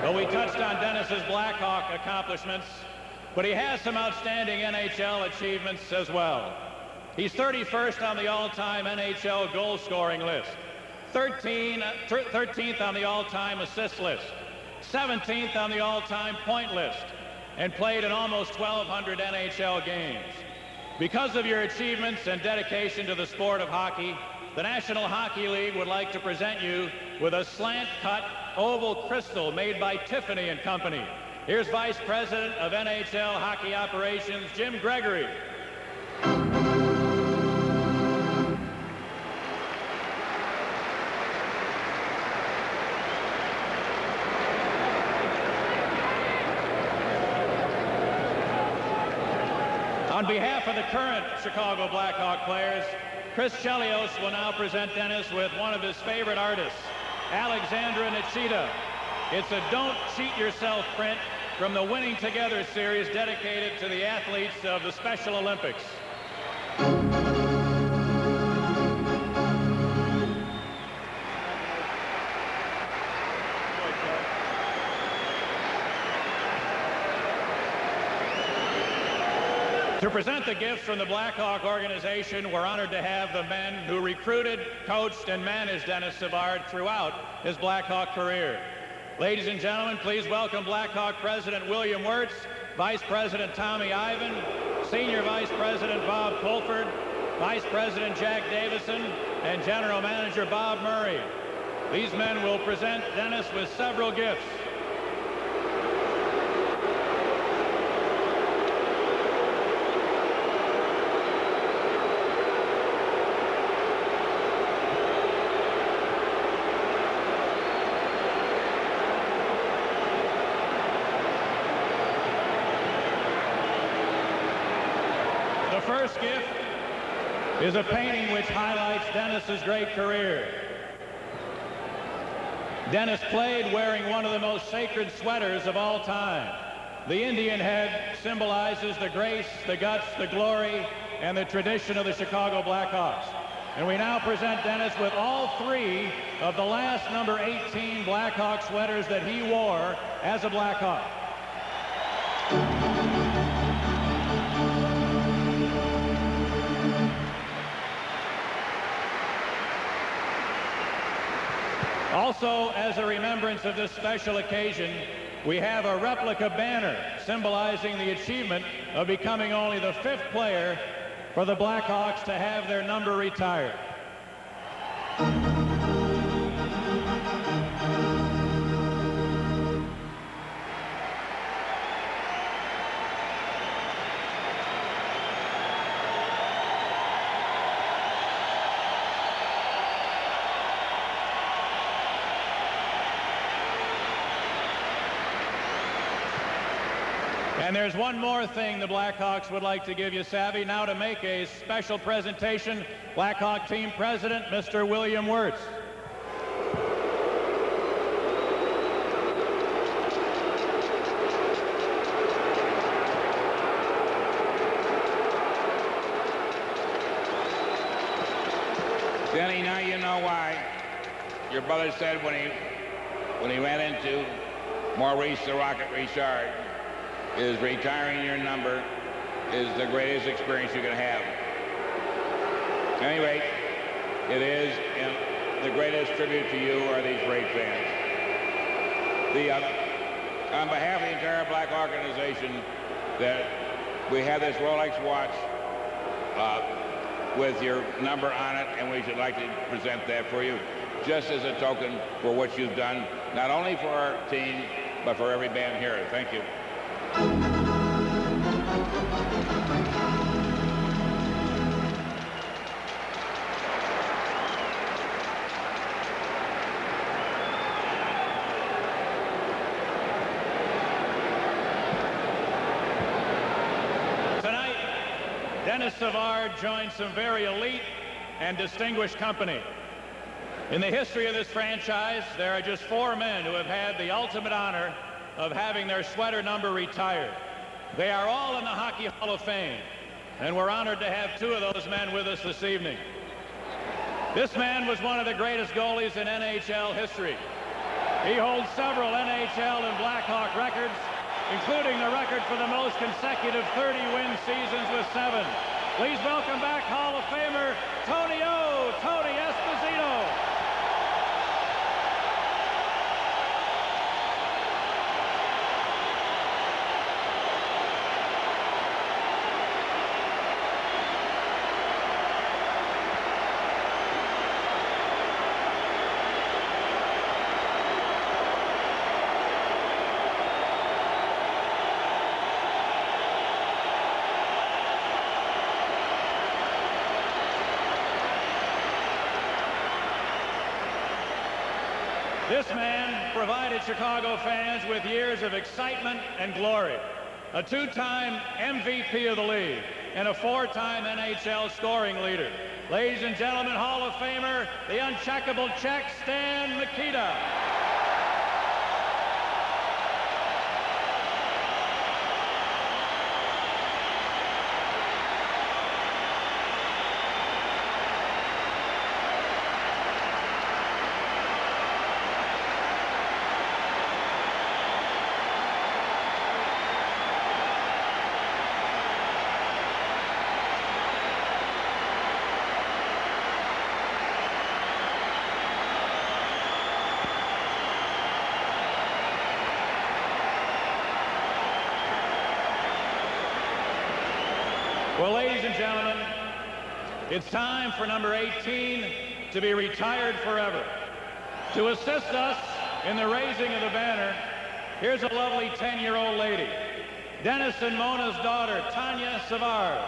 Well, we touched on Denis's Blackhawk accomplishments, but he has some outstanding NHL achievements as well. He's 31st on the all-time NHL goal-scoring list, 13th on the all-time assist list, 17th on the all-time point list, and played in almost 1,200 NHL games. Because of your achievements and dedication to the sport of hockey, the National Hockey League would like to present you with a slant-cut oval crystal made by Tiffany and Company. Here's Vice President of NHL Hockey Operations, Jim Gregory. On behalf of the current Chicago Blackhawk players, Chris Chelios will now present Denis with one of his favorite artists, Alexandra Nichita. It's a Don't Cheat Yourself print from the Winning Together series dedicated to the athletes of the Special Olympics. To present the gifts from the Blackhawk organization, we're honored to have the men who recruited, coached, and managed Denis Savard throughout his Blackhawk career. Ladies and gentlemen, please welcome Blackhawk President William Wirtz, Vice President Tommy Ivan, Senior Vice President Bob Pulford, Vice President Jack Davison, and General Manager Bob Murray. These men will present Denis with several gifts. The first gift is a painting which highlights Denis's great career. Denis played wearing one of the most sacred sweaters of all time. The Indian head symbolizes the grace, the guts, the glory, and the tradition of the Chicago Blackhawks. And we now present Denis with all three of the last number 18 Blackhawk sweaters that he wore as a Blackhawk. Also, as a remembrance of this special occasion, we have a replica banner symbolizing the achievement of becoming only the 5th player for the Blackhawks to have their number retired. And there's one more thing the Blackhawks would like to give you, Savvy. Now to make a special presentation, Blackhawk team president, Mr. William Wirtz. Denny, now you know why your brother said when he ran into Maurice the Rocket Richard, is retiring your number is the greatest experience you can have. At any rate, it is, and the greatest tribute to you are these great fans. On behalf of the entire Black organization, that we have this Rolex watch with your number on it, and we should like to present that for you, just as a token for what you've done, not only for our team, but for every band here. Thank you. Tonight, Denis Savard joins some very elite and distinguished company. In the history of this franchise, there are just 4 men who have had the ultimate honor of having their sweater number retired. They are all in the Hockey Hall of Fame, and we're honored to have 2 of those men with us this evening. This man was one of the greatest goalies in NHL history. He holds several NHL and Blackhawk records, including the record for the most consecutive 30-win seasons with 7. Please welcome back Hall of Famer Tony Esposito. This man provided Chicago fans with years of excitement and glory. A 2-time MVP of the league and a 4-time NHL scoring leader. Ladies and gentlemen, Hall of Famer, the uncheckable Czech, Stan Mikita. Well, ladies and gentlemen, it's time for number 18 to be retired forever. To assist us in the raising of the banner, here's a lovely 10-year-old lady, Denis and Mona's daughter, Tanya Savard.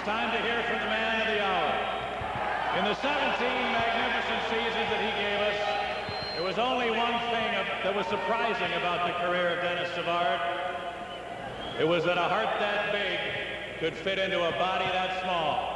time to hear from the man of the hour. In the 17 magnificent seasons that he gave us, there was only one thing that was surprising about the career of Denis Savard. It was that a heart that big could fit into a body that small.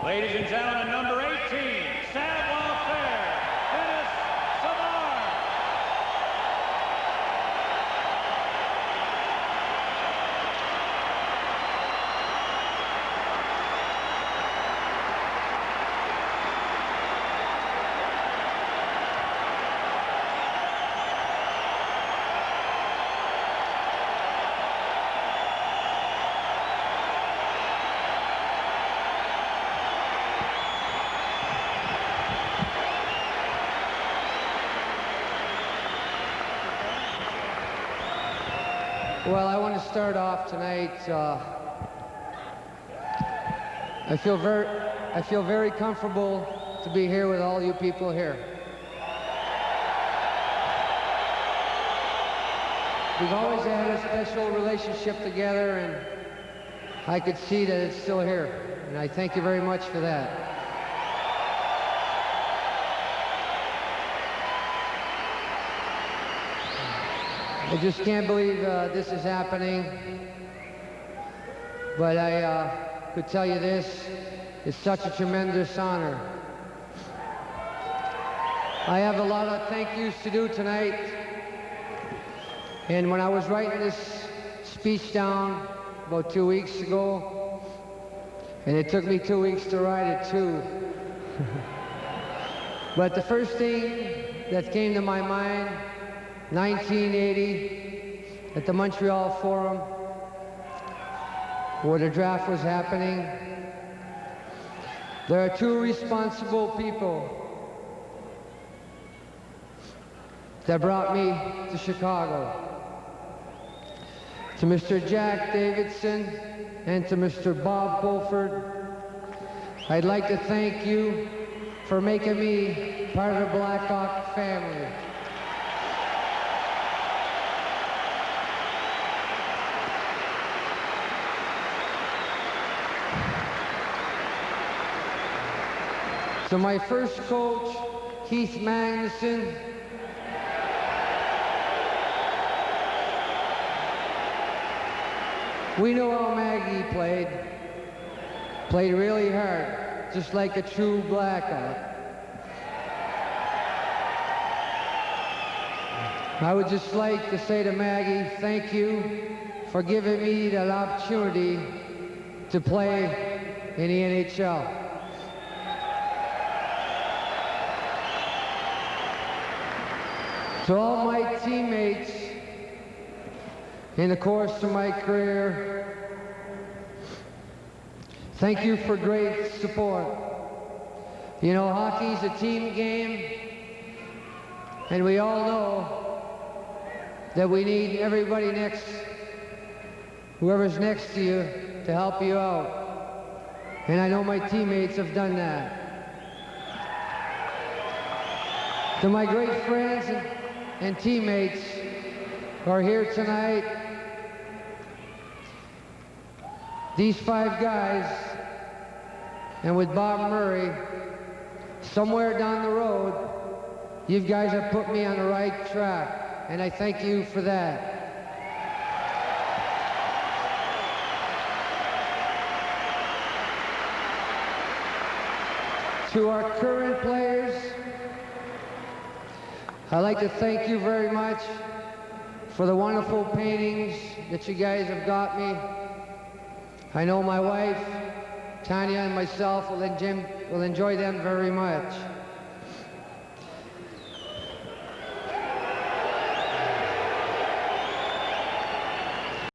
Ladies and gentlemen, number 18, savoir-faire, Denis Savard. Well, I want to start off tonight. I feel very comfortable to be here with all you people here. We've always had a special relationship together, and I could see that it's still here. And I thank you very much for that. I just can't believe this is happening, but I could tell you this, it's such a tremendous honor. I have a lot of thank yous to do tonight, and when I was writing this speech down about 2 weeks ago, and it took me 2 weeks to write it too, but the first thing that came to my mind, 1980 at the Montreal Forum, where the draft was happening. There are two responsible people that brought me to Chicago. To Mr. Jack Davidson and to Mr. Bob Bulford, I'd like to thank you for making me part of the Blackhawk family. So my first coach, Keith Magnuson, we know how Maggie played really hard, just like a true Blackhawk. I would just like to say to Maggie, thank you for giving me that opportunity to play in the NHL. To all my teammates in the course of my career, thank you for great support. You know, hockey's a team game, and we all know that we need everybody whoever's next to you to help you out. And I know my teammates have done that. To my great friends and teammates who are here tonight, these 5 guys, and with Bob Murray, somewhere down the road, you guys have put me on the right track, and I thank you for that. To our current players, I'd like to thank you very much for the wonderful paintings that you guys have got me. I know my wife, Tanya, and myself will enjoy them very much.